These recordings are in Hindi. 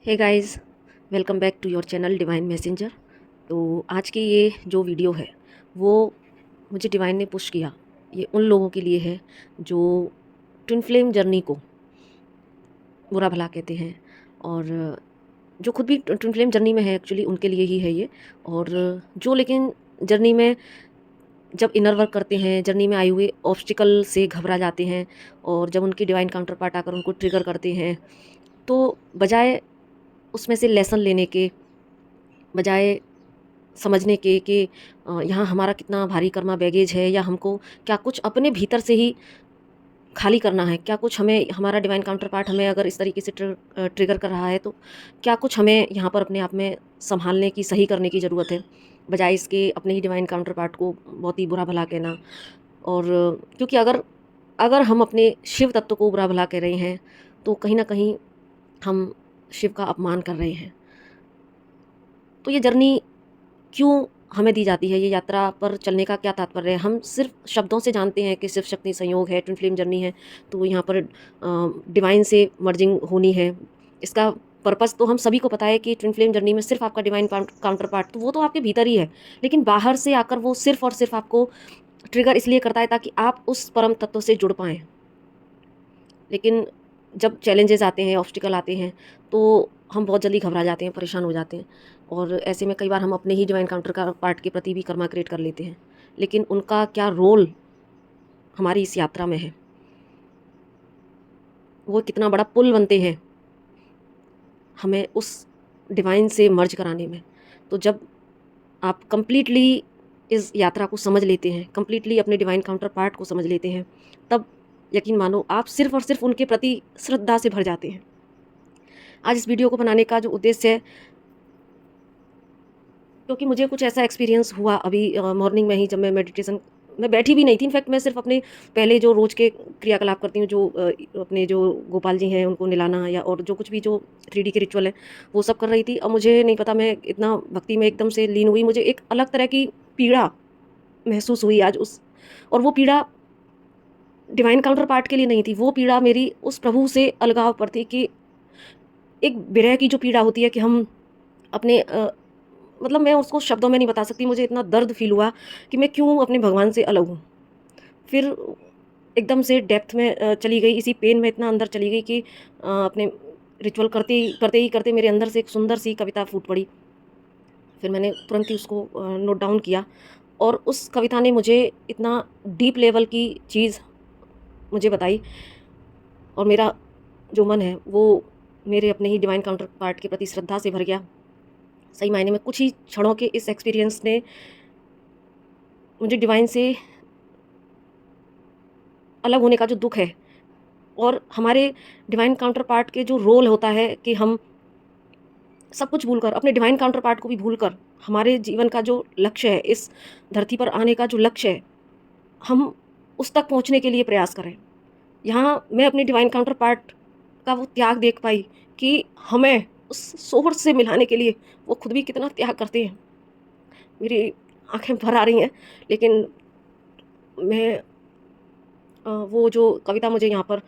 Hey guys, welcome back to your channel divine messenger. तो आज की ये जो वीडियो है वो मुझे डिवाइन ने पुश किया। ये उन लोगों के लिए है जो ट्विन फ्लेम जर्नी को बुरा भला कहते हैं, और जो खुद भी ट्विन फ्लेम जर्नी में है एक्चुअली उनके लिए ही है ये। और जो लेकिन जर्नी में जब इनर वर्क करते हैं, जर्नी में आए हुए ऑब्स्टिकल से घबरा जाते हैं, और जब उनकी डिवाइन काउंटर पार्ट आकर उनको ट्रिगर करते हैं, तो बजाय उसमें से लेसन लेने के, बजाय समझने के कि यहाँ हमारा कितना भारी कर्मा बैगेज है, या हमको क्या कुछ अपने भीतर से ही खाली करना है, क्या कुछ हमें हमारा डिवाइन काउंटर पार्ट हमें अगर इस तरीके से ट्रिगर कर रहा है तो क्या कुछ हमें यहाँ पर अपने आप में संभालने की, सही करने की ज़रूरत है, बजाय इसके अपने ही डिवाइन काउंटर पार्ट को बहुत ही बुरा भला कहना। और क्योंकि अगर अगर हम अपने शिव तत्व को बुरा भला कह रहे हैं तो कहीं ना कहीं हम शिव का अपमान कर रहे हैं। तो ये जर्नी क्यों हमें दी जाती है, ये यात्रा पर चलने का क्या तात्पर्य है? हम सिर्फ शब्दों से जानते हैं कि शिव शक्ति संयोग है, ट्विन फ्लेम जर्नी है, तो यहाँ पर डिवाइन से मर्जिंग होनी है। इसका पर्पस तो हम सभी को पता है कि ट्विन फ्लेम जर्नी में सिर्फ आपका डिवाइन काउंटर पार्ट तो वो तो आपके भीतर ही है, लेकिन बाहर से आकर वो सिर्फ और सिर्फ आपको ट्रिगर इसलिए करता है ताकि आप उस परम तत्व से जुड़ पाएँ। लेकिन जब चैलेंजेस आते हैं, ऑब्स्टिकल आते हैं, तो हम बहुत जल्दी घबरा जाते हैं, परेशान हो जाते हैं, और ऐसे में कई बार हम अपने ही डिवाइन काउंटर का पार्ट के प्रति भी कर्मा क्रिएट कर लेते हैं। लेकिन उनका क्या रोल हमारी इस यात्रा में है, वो कितना बड़ा पुल बनते हैं हमें उस डिवाइन से मर्ज कराने में। तो जब आप कंप्लीटली इस यात्रा को समझ लेते हैं, कंप्लीटली अपने डिवाइन काउंटर पार्ट को समझ लेते हैं, तब यकीन मानो आप सिर्फ और सिर्फ उनके प्रति श्रद्धा से भर जाते हैं। आज इस वीडियो को बनाने का जो उद्देश्य है, क्योंकि मुझे कुछ ऐसा एक्सपीरियंस हुआ अभी मॉर्निंग में ही, जब मैं मेडिटेशन में बैठी भी नहीं थी। इनफैक्ट मैं सिर्फ अपने पहले जो रोज़ के क्रियाकलाप करती हूँ, जो अपने जो गोपाल जी हैं उनको नहलाना, या और जो कुछ भी जो 3D के रिचुअल है वो सब कर रही थी। और मुझे नहीं पता, मैं इतना भक्ति में एकदम से लीन हुई, मुझे एक अलग तरह की पीड़ा महसूस हुई आज उस। और वो पीड़ा डिवाइन काउंटर पार्ट के लिए नहीं थी, वो पीड़ा मेरी उस प्रभु से अलगाव पर थी। कि एक विरह की जो पीड़ा होती है कि हम अपने मतलब मैं उसको शब्दों में नहीं बता सकती, मुझे इतना दर्द फील हुआ कि मैं क्यों अपने भगवान से अलग हूँ। फिर एकदम से डेप्थ में चली गई, इसी पेन में इतना अंदर चली गई कि अपने रिचुअल करते ही मेरे अंदर से एक सुंदर सी कविता फूट पड़ी। फिर मैंने तुरंत ही उसको नोट डाउन किया, और उस कविता ने मुझे इतना डीप लेवल की चीज़ मुझे बताई, और मेरा जो मन है वो मेरे अपने ही डिवाइन काउंटर पार्ट के प्रति श्रद्धा से भर गया। सही मायने में कुछ ही क्षणों के इस एक्सपीरियंस ने मुझे डिवाइन से अलग होने का जो दुख है, और हमारे डिवाइन काउंटर पार्ट के जो रोल होता है कि हम सब कुछ भूलकर, अपने डिवाइन काउंटर पार्ट को भी भूलकर, हमारे जीवन का जो लक्ष्य है, इस धरती पर आने का जो लक्ष्य है, हम उस तक पहुंचने के लिए प्रयास करें। यहाँ मैं अपनी डिवाइन काउंटर पार्ट का वो त्याग देख पाई कि हमें उस सोर्स से मिलाने के लिए वो खुद भी कितना त्याग करते हैं। मेरी आंखें भर आ रही हैं, लेकिन मैं वो जो कविता मुझे यहाँ पर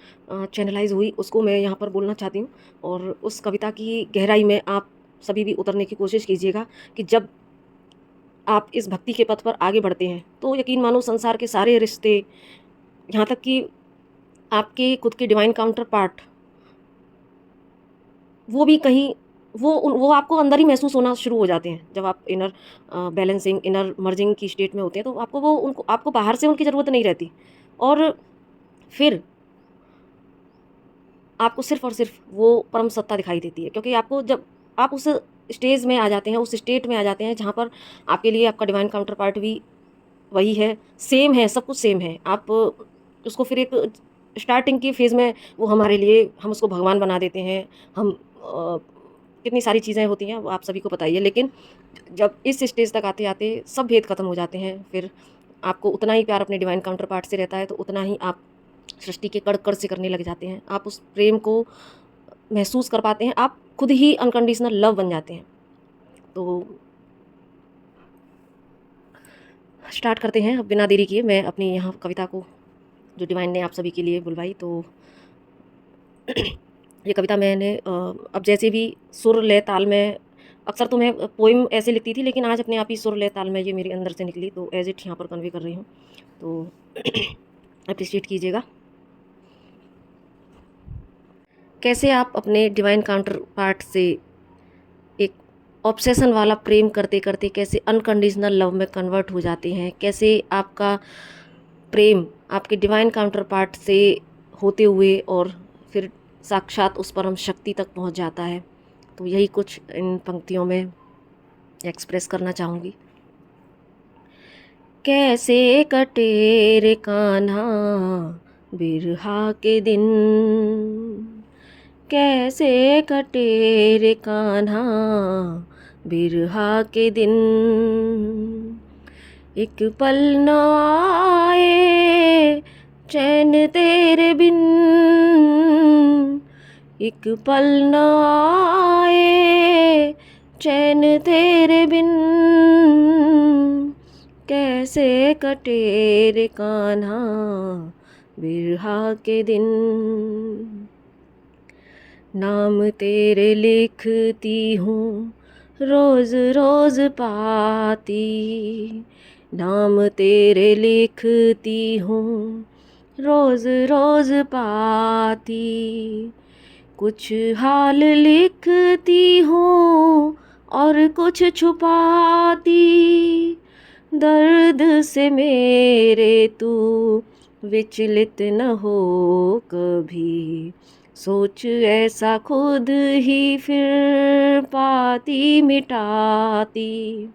चैनलाइज हुई उसको मैं यहाँ पर बोलना चाहती हूँ। और उस कविता की गहराई में आप सभी भी उतरने की कोशिश कीजिएगा कि जब आप इस भक्ति के पथ पर आगे बढ़ते हैं तो यकीन मानो संसार के सारे रिश्ते, यहाँ तक कि आपके खुद के डिवाइन काउंटर पार्ट, वो भी कहीं वो आपको अंदर ही महसूस होना शुरू हो जाते हैं। जब आप इनर बैलेंसिंग, इनर मर्जिंग की स्टेट में होते हैं तो आपको वो उनको आपको बाहर से उनकी ज़रूरत नहीं रहती। और फिर आपको सिर्फ़ और सिर्फ़ वो परम सत्ता दिखाई देती है, क्योंकि आपको जब आप उस स्टेज में आ जाते हैं, उस स्टेट में आ जाते हैं जहाँ पर आपके लिए आपका डिवाइन काउंटर पार्ट भी वही है, सेम है, सब कुछ सेम है। आप उसको फिर एक स्टार्टिंग की फ़ेज़ में वो हमारे लिए, हम उसको भगवान बना देते हैं। हम कितनी सारी चीज़ें होती हैं वो आप सभी को पता ही है। लेकिन जब इस स्टेज तक आते-आते सब भेद ख़त्म हो जाते हैं। फिर आपको उतना ही प्यार अपने डिवाइन काउंटर पार्ट से रहता है, तो उतना ही आप सृष्टि के कण-कण से करने लग जाते हैं। आप उस प्रेम को महसूस कर पाते हैं, आप खुद ही अनकंडीशनल लव बन जाते हैं। तो स्टार्ट करते हैं अब बिना देरी किए। मैं अपनी यहाँ कविता को, जो डिवाइन ने आप सभी के लिए बुलवाई, तो ये कविता मैंने अब जैसे भी सुर लय ताल में, अक्सर तो मैं पोइम ऐसे लिखती थी, लेकिन आज अपने आप ही सुर लय ताल में ये मेरे अंदर से निकली, तो एज इट यहाँ पर कन्वे कर रही हूँ, तो अप्रिशिएट कीजिएगा। कैसे आप अपने डिवाइन काउंटर पार्ट से एक ऑब्सेशन वाला प्रेम करते करते कैसे अनकंडीशनल लव में कन्वर्ट हो जाते हैं, कैसे आपका प्रेम आपके डिवाइन काउंटर पार्ट से होते हुए और फिर साक्षात उस परम शक्ति तक पहुंच जाता है। तो यही कुछ इन पंक्तियों में एक्सप्रेस करना चाहूँगी। कैसे कटे रे कान्हा बिरहा के दिन, कैसे कटे रे कान्हा बिरहा के दिन, एक पल न आए चैन तेरे बिन, एक पल न आए चैन तेरे बिन, कैसे कटे रे कान्हा बिरहा के दिन। नाम तेरे लिखती हूँ रोज़ रोज़ पाती, नाम तेरे लिखती हूँ रोज़ रोज़ पाती, कुछ हाल लिखती हूँ और कुछ छुपाती, दर्द से मेरे तू विचलित न हो कभी, सोच ऐसा खुद ही फिर पाती मिटाती,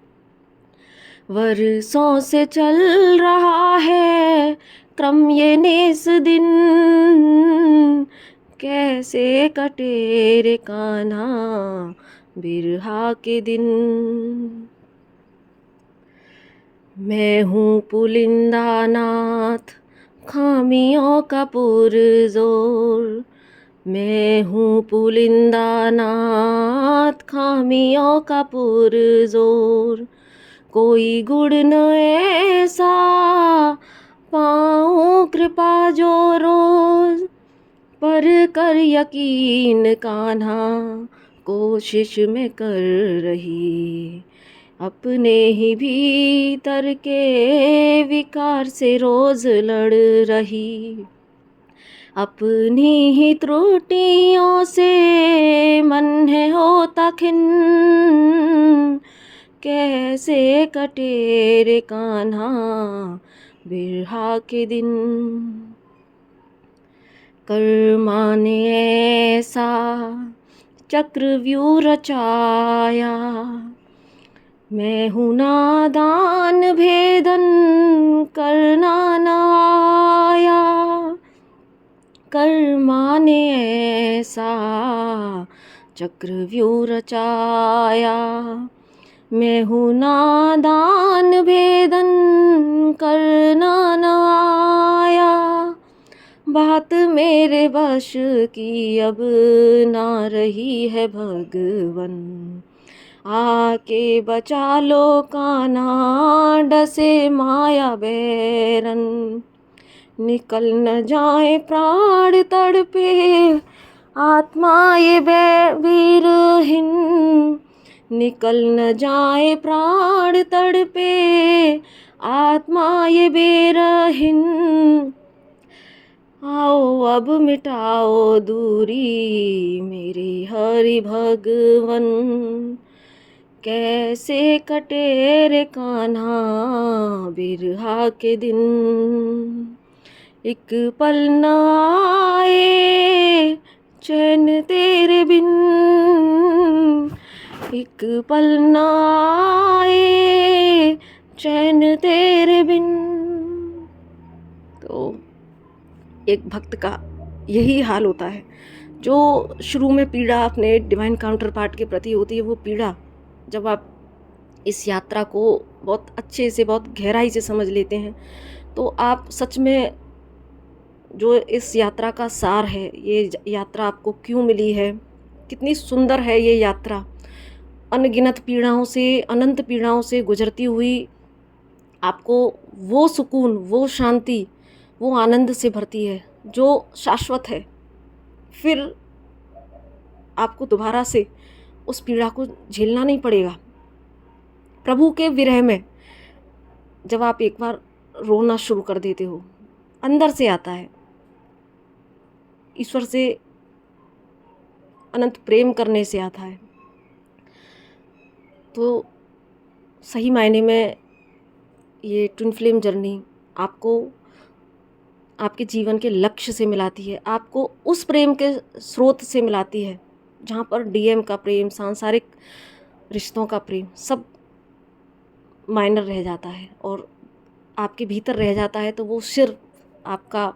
वर्षों से चल रहा है क्रम ये नेस दिन, कैसे कटे रे कान्हा बिरहा के दिन। मैं हूँ पुलिंदा नाथ खामियों का पुरज़ोर, मैं हूँ पुलिंदा नाथ खामियों का पुरज़ोर, कोई गुण न ऐसा पाऊँ कृपा जो रोज़, पर कर यकीन कान्हा कोशिश में कर रही, अपने ही भीतर के विकार से रोज़ लड़ रही, अपनी ही त्रुटियों से मन है होता खिन, कैसे कटे रे कान्हा बिरहा के दिन। कर्मा ने ऐसा चक्रव्यूह रचाया, मैं हूँ नादान भेदन करना न आया, कर्मा ने ऐसा चक्रव्यूह रचाया, मैं हूँ नादान भेदन करना न आया, बात मेरे वश की अब ना रही है भगवन, आके बचा लो कान्हा डसे माया बैरन, निकल न जाए प्राण तड़पे आत्मा ये वीरहीन, निकल न जाए प्राण तड़पे आत्मा ये बेरहीन, आओ अब मिटाओ दूरी मेरे हरि भगवन, कैसे कटे रे कान्हा बिरहा के दिन, एक पल न आए चैन तेरे बिन, एक पल न आए चैन तेरे बिन। तो एक भक्त का यही हाल होता है, जो शुरू में पीड़ा अपने डिवाइन काउंटर पार्ट के प्रति होती है, वो पीड़ा जब आप इस यात्रा को बहुत अच्छे से, बहुत गहराई से समझ लेते हैं, तो आप सच में जो इस यात्रा का सार है, ये यात्रा आपको क्यों मिली है, कितनी सुंदर है ये यात्रा, अनगिनत पीड़ाओं से, अनंत पीड़ाओं से गुजरती हुई आपको वो सुकून, वो शांति, वो आनंद से भरती है जो शाश्वत है। फिर आपको दोबारा से उस पीड़ा को झेलना नहीं पड़ेगा। प्रभु के विरह में जब आप एक बार रोना शुरू कर देते हो, अंदर से आता है, ईश्वर से अनंत प्रेम करने से आता है, तो सही मायने में ये ट्विन फ्लेम जर्नी आपको आपके जीवन के लक्ष्य से मिलाती है, आपको उस प्रेम के स्रोत से मिलाती है जहाँ पर डीएम का प्रेम, सांसारिक रिश्तों का प्रेम सब माइनर रह जाता है और आपके भीतर रह जाता है। तो वो सिर्फ आपका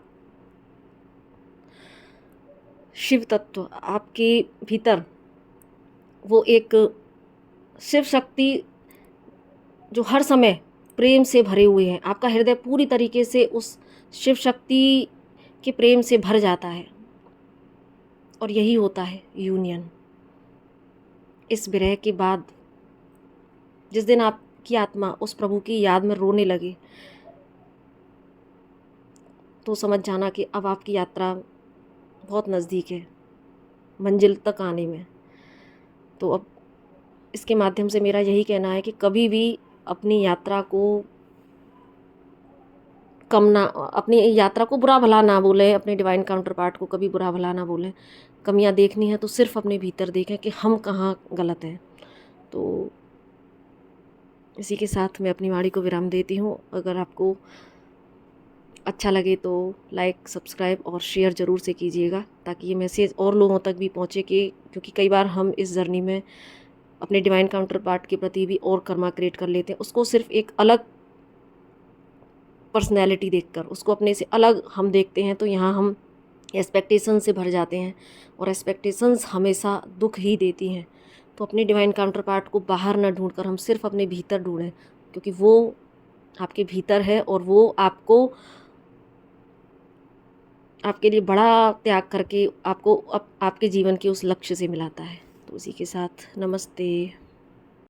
शिव तत्व आपके भीतर, वो एक शिव शक्ति जो हर समय प्रेम से भरे हुए हैं, आपका हृदय पूरी तरीके से उस शिव शक्ति के प्रेम से भर जाता है। और यही होता है यूनियन। इस विरह के बाद जिस दिन आपकी आत्मा उस प्रभु की याद में रोने लगे, तो समझ जाना कि अब आपकी यात्रा बहुत नज़दीक है मंजिल तक आने में। तो अब इसके माध्यम से मेरा यही कहना है कि कभी भी अपनी यात्रा को अपनी यात्रा को बुरा भला ना बोलें, अपने डिवाइन काउंटर पार्ट को कभी बुरा भला ना बोलें। कमियां देखनी है तो सिर्फ अपने भीतर देखें कि हम कहाँ गलत हैं। तो इसी के साथ मैं अपनी वाणी को विराम देती हूँ। अगर आपको अच्छा लगे तो लाइक, सब्सक्राइब और शेयर ज़रूर से कीजिएगा, ताकि ये मैसेज और लोगों तक भी पहुँचे क्योंकि कई बार हम इस जर्नी में अपने डिवाइन काउंटर पार्ट के प्रति भी और कर्मा क्रिएट कर लेते हैं, उसको सिर्फ एक अलग पर्सनैलिटी देखकर, उसको अपने से अलग हम देखते हैं। तो यहाँ हम एक्सपेक्टेशन से भर जाते हैं और एक्सपेक्टेशंस हमेशा दुख ही देती हैं। तो अपने डिवाइन काउंटर पार्ट को बाहर ना ढूंढ कर हम सिर्फ अपने भीतर ढूंढें, क्योंकि वो आपके भीतर है और वो आपको आपके लिए बड़ा त्याग करके आपको आपके जीवन के उस लक्ष्य से मिलाता है। तो उसी के साथ नमस्ते।